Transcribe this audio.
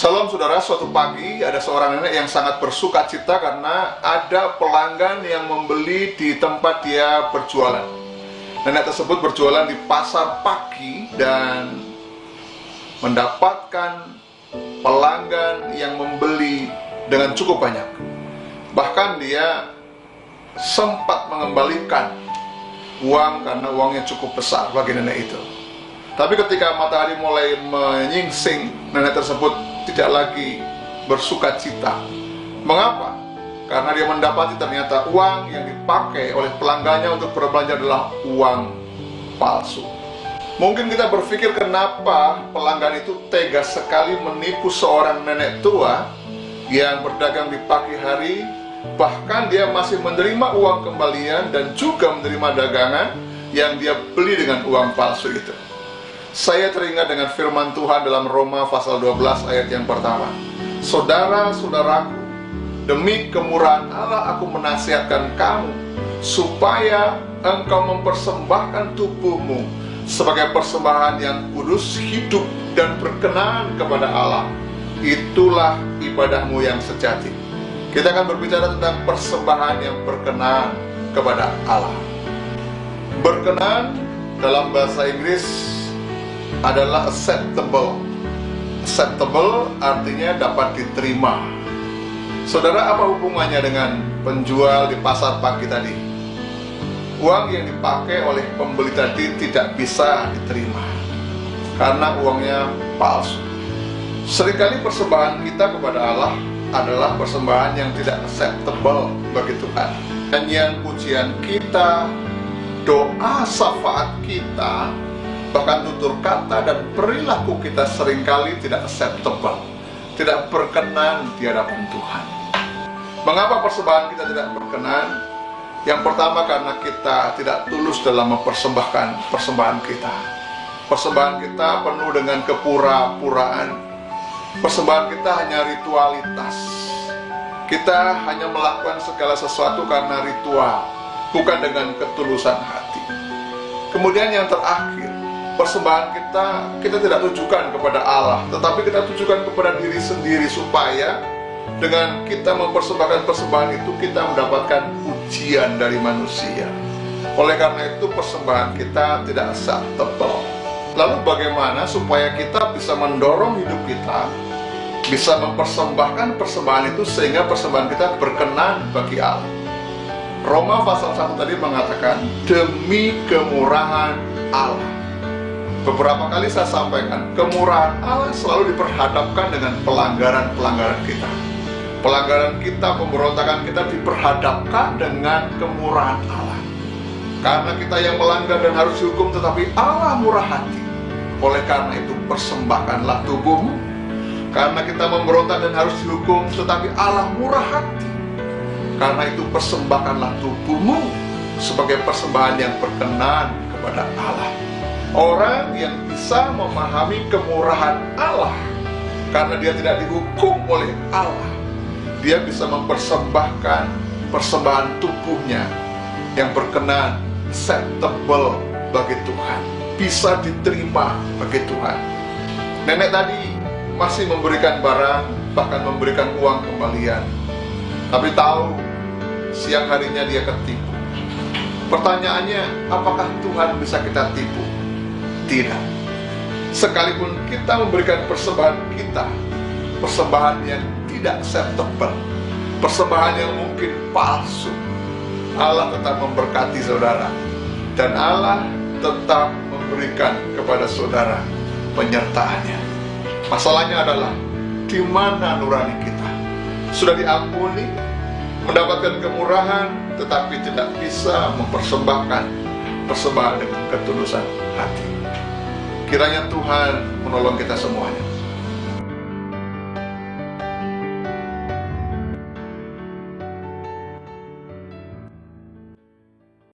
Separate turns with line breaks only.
Salam saudara, suatu pagi ada seorang nenek yang sangat bersuka cita karena ada pelanggan yang membeli di tempat dia berjualan. Nenek tersebut berjualan di pasar pagi dan mendapatkan pelanggan yang membeli dengan cukup banyak. Bahkan dia sempat mengembalikan uang karena uangnya cukup besar bagi nenek itu. Tapi ketika matahari mulai menyingsing, nenek tersebut tidak lagi bersuka cita. Mengapa? Karena dia mendapati ternyata uang yang dipakai oleh pelanggannya untuk berbelanja adalah uang palsu. Mungkin kita berpikir kenapa pelanggan itu tega sekali menipu seorang nenek tua yang berdagang di pagi hari, bahkan dia masih menerima uang kembalian dan juga menerima dagangan yang dia beli dengan uang palsu itu. Saya teringat dengan firman Tuhan dalam Roma pasal 12 ayat yang pertama. Saudara-saudaraku, demi kemurahan Allah aku menasihatkan kamu, supaya engkau mempersembahkan tubuhmu sebagai persembahan yang kudus, hidup, dan berkenan kepada Allah. Itulah ibadahmu yang sejati. Kita akan berbicara tentang persembahan yang berkenan kepada Allah. Berkenan dalam bahasa Inggris adalah acceptable. Acceptable artinya dapat diterima. Saudara, apa hubungannya dengan penjual di pasar pagi tadi? Uang yang dipakai oleh pembeli tadi tidak bisa diterima karena uangnya palsu. Seringkali persembahan kita kepada Allah adalah persembahan yang tidak acceptable bagi Tuhan. Nyanyian pujian kita, doa syafaat kita, bahkan tutur kata dan perilaku kita seringkali tidak acceptable, tidak berkenan di hadapan Tuhan. Mengapa persembahan kita tidak berkenan? Yang pertama, karena kita tidak tulus dalam mempersembahkan persembahan kita. Persembahan kita penuh dengan kepura-puraan. Persembahan kita hanya ritualitas. Kita hanya melakukan segala sesuatu karena ritual, bukan dengan ketulusan hati. Kemudian yang terakhir, persembahan kita tidak tujukan kepada Allah, tetapi kita tujukan kepada diri sendiri, supaya dengan kita mempersembahkan persembahan itu kita mendapatkan pujian dari manusia. Oleh karena itu persembahan kita tidak acceptable. Lalu bagaimana supaya kita bisa mendorong hidup kita bisa mempersembahkan persembahan itu sehingga persembahan kita berkenan bagi Allah? Roma pasal 1 tadi mengatakan demi kemurahan Allah. Beberapa kali saya sampaikan, kemurahan Allah selalu diperhadapkan dengan pelanggaran-pelanggaran kita. Pelanggaran kita, pemberontakan kita diperhadapkan dengan kemurahan Allah. Karena kita yang melanggar dan harus dihukum, tetapi Allah murah hati. Oleh karena itu persembahkanlah tubuhmu. Karena kita memberontak dan harus dihukum, tetapi Allah murah hati. Karena itu persembahkanlah tubuhmu sebagai persembahan yang berkenan kepada Allah. Orang yang bisa memahami kemurahan Allah karena dia tidak dihukum oleh Allah, dia bisa mempersembahkan persembahan tubuhnya yang berkenan, acceptable bagi Tuhan, bisa diterima bagi Tuhan. Nenek tadi masih memberikan barang, bahkan memberikan uang kembalian, tapi tahu siang harinya dia ketipu. Pertanyaannya, apakah Tuhan bisa kita tipu? Tidak. Sekalipun kita memberikan persembahan kita, persembahan yang tidak acceptable, persembahan yang mungkin palsu, Allah tetap memberkati saudara, dan Allah tetap memberikan kepada saudara penyertaannya. Masalahnya adalah di mana nurani kita? Sudah diampuni, mendapatkan kemurahan, tetapi tidak bisa mempersembahkan persembahan dengan ketulusan hati. Kiranya Tuhan menolong kita semuanya.